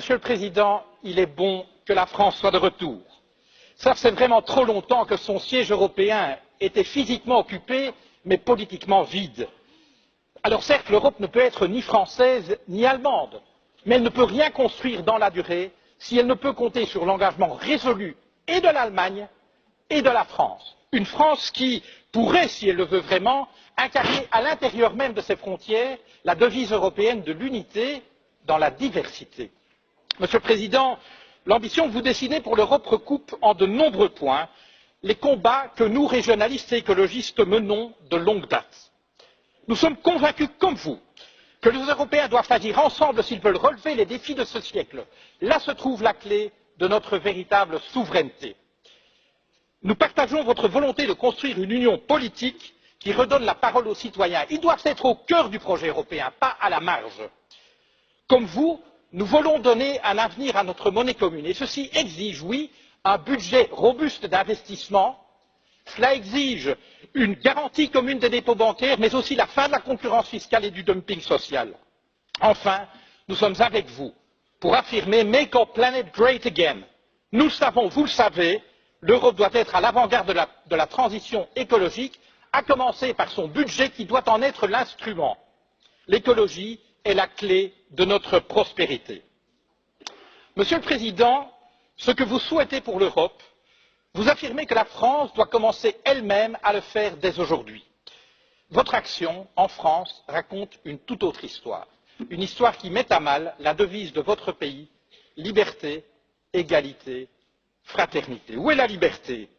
Monsieur le Président, il est bon que la France soit de retour. Ça fait vraiment trop longtemps que son siège européen était physiquement occupé, mais politiquement vide. Alors certes, l'Europe ne peut être ni française ni allemande, mais elle ne peut rien construire dans la durée si elle ne peut compter sur l'engagement résolu et de l'Allemagne et de la France. Une France qui pourrait, si elle le veut vraiment, incarner à l'intérieur même de ses frontières la devise européenne de l'unité dans la diversité. Monsieur le Président, l'ambition que vous dessinez pour l'Europe recoupe en de nombreux points les combats que nous, régionalistes et écologistes, menons de longue date. Nous sommes convaincus, comme vous, que les Européens doivent agir ensemble s'ils veulent relever les défis de ce siècle. Là se trouve la clé de notre véritable souveraineté. Nous partageons votre volonté de construire une union politique qui redonne la parole aux citoyens. Ils doivent être au cœur du projet européen, pas à la marge. Comme vous, nous voulons donner un avenir à notre monnaie commune et ceci exige, oui, un budget robuste d'investissement. Cela exige une garantie commune des dépôts bancaires, mais aussi la fin de la concurrence fiscale et du dumping social. Enfin, nous sommes avec vous pour affirmer Make our planet great again. Nous le savons, vous le savez, l'Europe doit être à l'avant-garde de la transition écologique, à commencer par son budget qui doit en être l'instrument. L'écologie est la clé de notre prospérité. Monsieur le Président, ce que vous souhaitez pour l'Europe, vous affirmez que la France doit commencer elle-même à le faire dès aujourd'hui. Votre action en France raconte une toute autre histoire, une histoire qui met à mal la devise de votre pays, liberté, égalité, fraternité. Où est la liberté?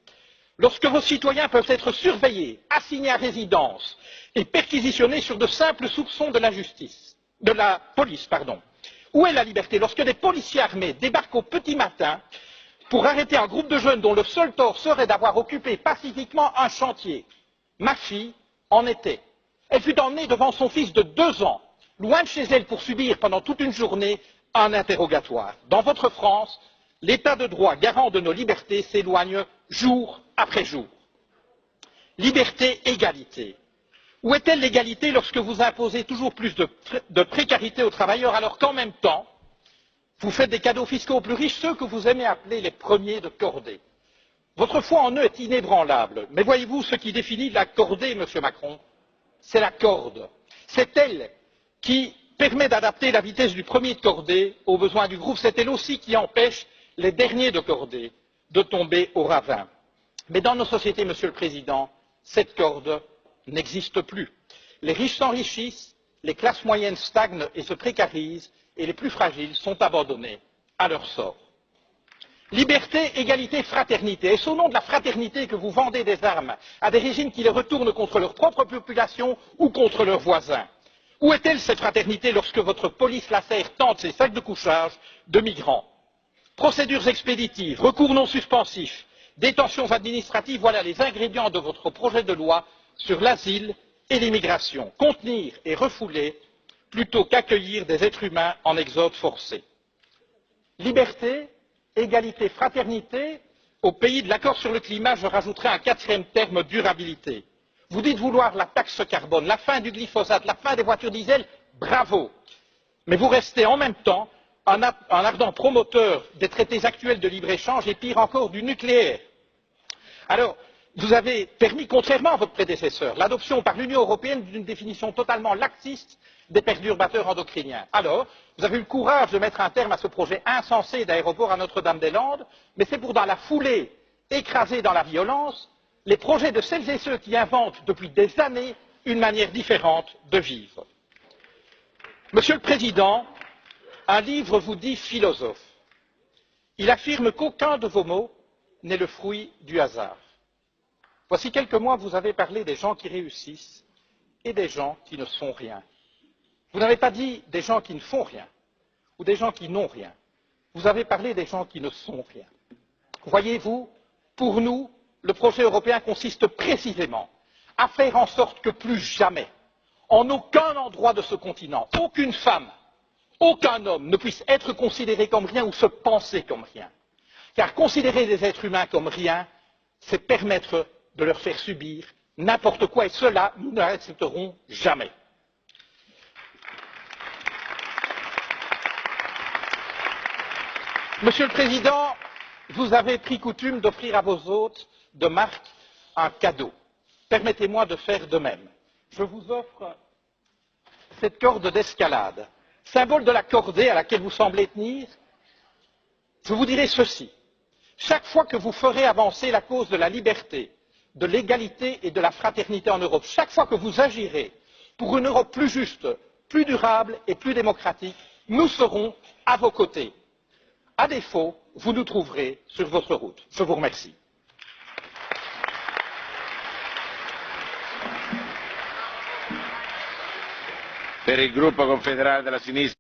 Lorsque vos citoyens peuvent être surveillés, assignés à résidence et perquisitionnés sur de simples soupçons de la police. Où est la liberté lorsque des policiers armés débarquent au petit matin pour arrêter un groupe de jeunes dont le seul tort serait d'avoir occupé pacifiquement un chantier? Ma fille en était. Elle fut emmenée devant son fils de 2 ans, loin de chez elle pour subir pendant toute une journée un interrogatoire. Dans votre France, l'état de droit garant de nos libertés s'éloigne jour après jour. Liberté, égalité. Où est-elle l'égalité lorsque vous imposez toujours plus de précarité aux travailleurs alors qu'en même temps, vous faites des cadeaux fiscaux aux plus riches, ceux que vous aimez appeler les premiers de cordée? Votre foi en eux est inébranlable, mais voyez-vous, ce qui définit la cordée, Monsieur Macron, c'est la corde. C'est elle qui permet d'adapter la vitesse du premier de cordée aux besoins du groupe. C'est elle aussi qui empêche les derniers de cordée de tomber au ravin. Mais dans nos sociétés, Monsieur le Président, cette corde n'existe plus. Les riches s'enrichissent, les classes moyennes stagnent et se précarisent, et les plus fragiles sont abandonnés à leur sort. Liberté, égalité, fraternité. Est-ce au nom de la fraternité que vous vendez des armes à des régimes qui les retournent contre leur propre population ou contre leurs voisins? Où est-elle cette fraternité lorsque votre police lacère tente ses sacs de couchage de migrants? Procédures expéditives, recours non suspensifs, détentions administratives, voilà les ingrédients de votre projet de loi sur l'asile et l'immigration. Contenir et refouler plutôt qu'accueillir des êtres humains en exode forcé. Liberté, égalité, fraternité, au pays de l'accord sur le climat, je rajouterai un 4e terme, durabilité. Vous dites vouloir la taxe carbone, la fin du glyphosate, la fin des voitures diesel, bravo. Mais vous restez en même temps un ardent promoteur des traités actuels de libre-échange et pire encore du nucléaire. Alors, vous avez permis, contrairement à votre prédécesseur, l'adoption par l'Union européenne d'une définition totalement laxiste des perturbateurs endocriniens. Alors, vous avez eu le courage de mettre un terme à ce projet insensé d'aéroport à Notre-Dame-des-Landes, mais c'est pour dans la foulée, écraser dans la violence, les projets de celles et ceux qui inventent depuis des années une manière différente de vivre. Monsieur le Président, un livre vous dit philosophe. Il affirme qu'aucun de vos mots n'est le fruit du hasard. Voici quelques mois, vous avez parlé des gens qui réussissent et des gens qui ne sont rien. Vous n'avez pas dit des gens qui ne font rien ou des gens qui n'ont rien. Vous avez parlé des gens qui ne sont rien. Voyez-vous, pour nous, le projet européen consiste précisément à faire en sorte que plus jamais, en aucun endroit de ce continent, aucune femme, aucun homme ne puisse être considéré comme rien ou se penser comme rien. Car considérer des êtres humains comme rien, c'est permettre de leur faire subir n'importe quoi, et cela, nous ne l'accepterons jamais. Monsieur le Président, vous avez pris coutume d'offrir à vos hôtes de marque un cadeau. Permettez-moi de faire de même. Je vous offre cette corde d'escalade, symbole de la cordée à laquelle vous semblez tenir. Je vous dirai ceci. Chaque fois que vous ferez avancer la cause de la liberté, de l'égalité et de la fraternité en Europe, chaque fois que vous agirez pour une Europe plus juste, plus durable et plus démocratique, nous serons à vos côtés. À défaut, vous nous trouverez sur votre route. Je vous remercie. Per il gruppo confederale della sinistra